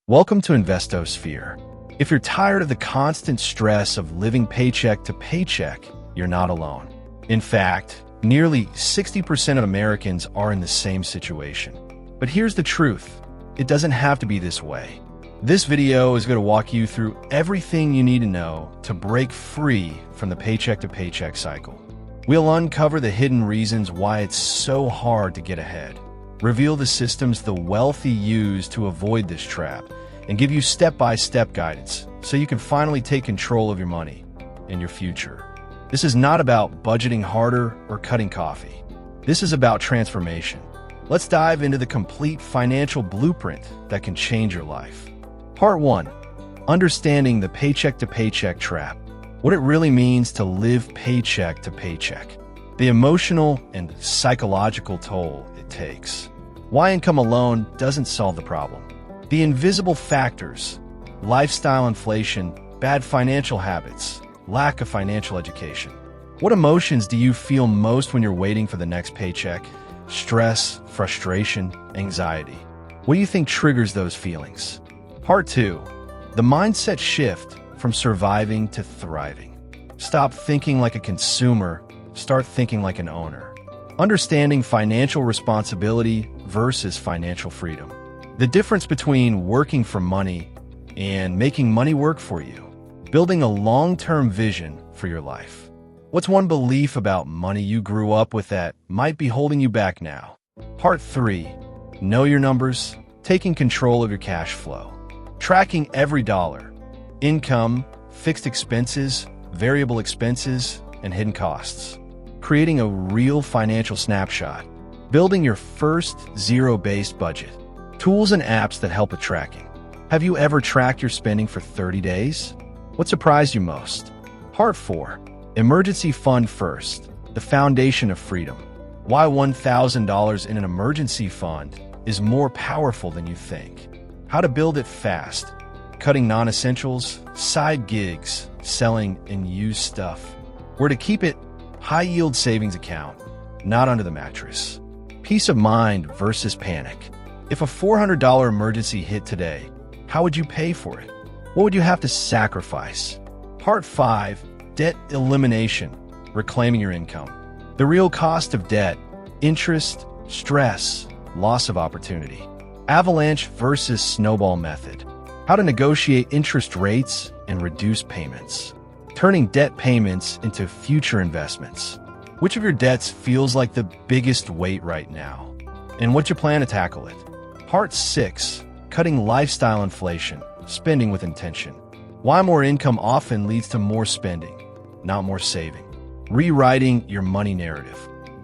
Welcome to InvestoSphere. If you're tired of the constant stress of living paycheck to paycheck, you're not alone. In fact, nearly 60% of Americans are in the same situation. But here's the truth. It doesn't have to be this way. This video is going to walk you through everything you need to know to break free from the paycheck to paycheck cycle. We'll uncover the hidden reasons why it's so hard to get ahead, reveal the systems the wealthy use to avoid this trap, and give you step-by-step guidance so you can finally take control of your money and your future. This is not about budgeting harder or cutting coffee. This is about transformation. Let's dive into the complete financial blueprint that can change your life. Part 1. Understanding the paycheck to paycheck trap. What it really means to live paycheck to paycheck. The emotional and psychological toll it takes. Why income alone doesn't solve the problem. The invisible factors: lifestyle inflation, bad financial habits, lack of financial education. What emotions do you feel most when you're waiting for the next paycheck? Stress, frustration, anxiety. What do you think triggers those feelings? Part 2. The mindset shift from surviving to thriving. Stop thinking like a consumer, start thinking like an owner. Understanding financial responsibility versus financial freedom. The difference between working for money and making money work for you. Building a long-term vision for your life. What's one belief about money you grew up with that might be holding you back now? Part 3. Know your numbers, taking control of your cash flow. Tracking every dollar. Income, fixed expenses, variable expenses, and hidden costs. Creating a real financial snapshot. Building your first zero-based budget. Tools and apps that help with tracking. Have you ever tracked your spending for 30 days? What surprised you most? Part 4. Emergency fund first. The foundation of freedom. Why $1,000 in an emergency fund is more powerful than you think. How to build it fast. Cutting non-essentials, side gigs, selling and used stuff. Where to keep it: high-yield savings account, not under the mattress. Peace of mind versus panic. If a $400 emergency hit today, how would you pay for it? What would you have to sacrifice? Part 5. Debt elimination. Reclaiming your income. The real cost of debt: interest, stress, loss of opportunity. Avalanche versus snowball method. How to negotiate interest rates and reduce payments. Turning debt payments into future investments. Which of your debts feels like the biggest weight right now? And what's your plan to tackle it? Part 6. Cutting lifestyle inflation. Spending with intention. Why more income often leads to more spending, not more saving. Rewriting your money narrative.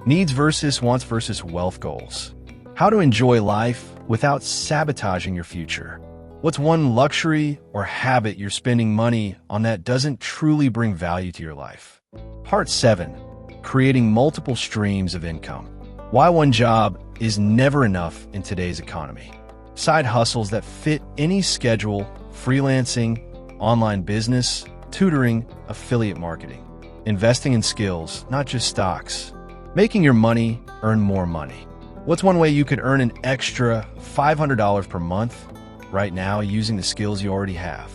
Needs versus wants versus wealth goals. How to enjoy life without sabotaging your future. What's one luxury or habit you're spending money on that doesn't truly bring value to your life? Part 7. Creating multiple streams of income. Why one job is never enough in today's economy. Side hustles that fit any schedule: freelancing, online business, tutoring, affiliate marketing. Investing in skills, not just stocks. Making your money earn more money. What's one way you could earn an extra $500 per month right now using the skills you already have?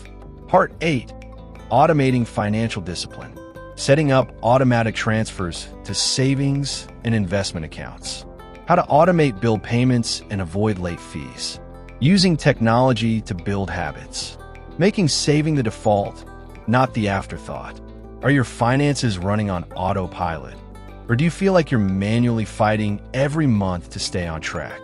Part 8. Automating financial discipline. Setting up automatic transfers to savings and investment accounts. How to automate bill payments and avoid late fees. Using technology to build habits. Making saving the default, not the afterthought. Are your finances running on autopilot? Or do you feel like you're manually fighting every month to stay on track?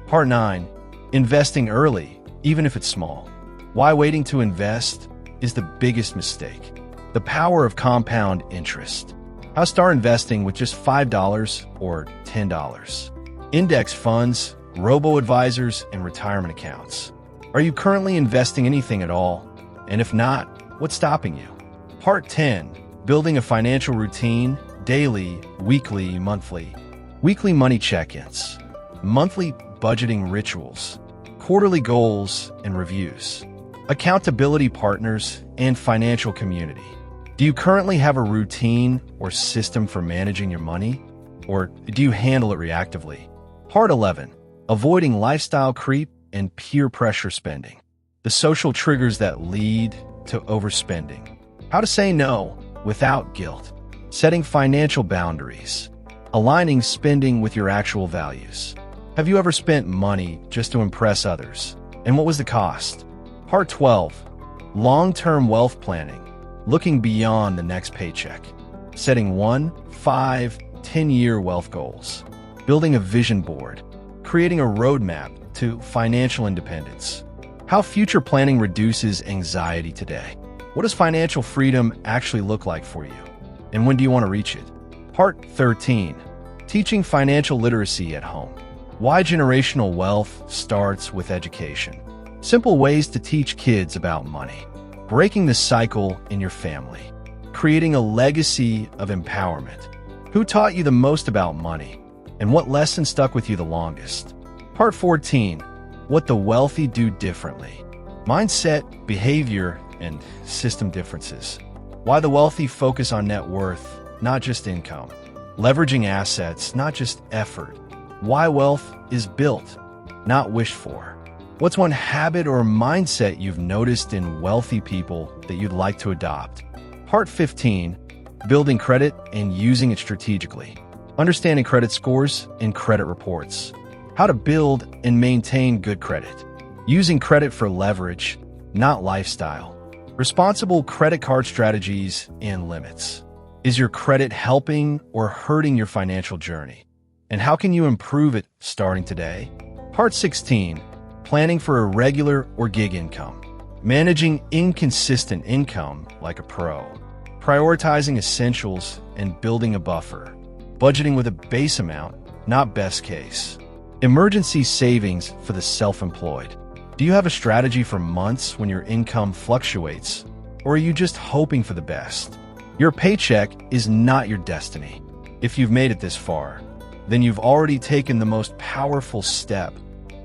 Part 9. Investing early, even if it's small. Why waiting to invest is the biggest mistake. The power of compound interest. How to start investing with just $5 or $10. Index funds, robo-advisors, and retirement accounts. Are you currently investing anything at all? And if not, what's stopping you? Part 10. Building a financial routine: daily, weekly, monthly. Weekly money check-ins. Monthly budgeting rituals. Quarterly goals and reviews. Accountability partners and financial community. Do you currently have a routine or system for managing your money? Or do you handle it reactively? Part 11. Avoiding lifestyle creep and peer pressure spending. the social triggers that lead to overspending, how to say no without guilt, setting financial boundaries, aligning spending with your actual values. Have you ever spent money just to impress others? And what was the cost? Part 12, long-term wealth planning, looking beyond the next paycheck, setting 1, 5, 10-year wealth goals, building a vision board, creating a roadmap to financial independence, how future planning reduces anxiety today. What does financial freedom actually look like for you? And when do you want to reach it? Part 13, teaching financial literacy at home. Why generational wealth starts with education. Simple ways to teach kids about money. Breaking the cycle in your family. Creating a legacy of empowerment. Who taught you the most about money? And what lesson stuck with you the longest? Part 14, what the wealthy do differently. Mindset, behavior, and system differences. Why the wealthy focus on net worth, not just income. Leveraging assets, not just effort. Why wealth is built, not wished for. What's one habit or mindset you've noticed in wealthy people that you'd like to adopt? Part 15, building credit and using it strategically. Understanding credit scores and credit reports. How to build and maintain good credit. Using credit for leverage, not lifestyle. Responsible credit card strategies and limits. Is your credit helping or hurting your financial journey? And how can you improve it starting today? Part 16, planning for a regular or gig income. Managing inconsistent income like a pro. Prioritizing essentials and building a buffer. Budgeting with a base amount, not best case. Emergency savings for the self-employed. Do you have a strategy for months when your income fluctuates? Or are you just hoping for the best? Your paycheck is not your destiny. If you've made it this far, then you've already taken the most powerful step,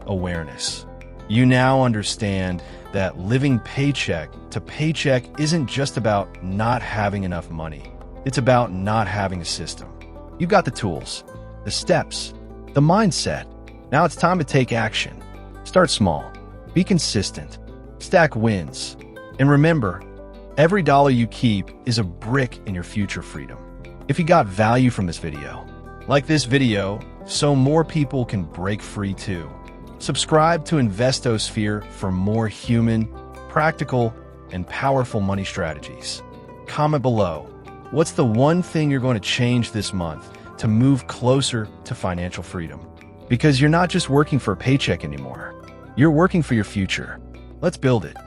awareness. You now understand that living paycheck to paycheck isn't just about not having enough money. It's about not having a system. You've got the tools, the steps, the mindset. Now it's time to take action. Start small. Be consistent. Stack wins. And remember, every dollar you keep is a brick in your future freedom. If you got value from this video, like this video so more people can break free too. Subscribe to InvestoSphere for more human, practical, and powerful money strategies. Comment below, what's the one thing you're going to change this month to move closer to financial freedom? Because you're not just working for a paycheck anymore. You're working for your future. Let's build it.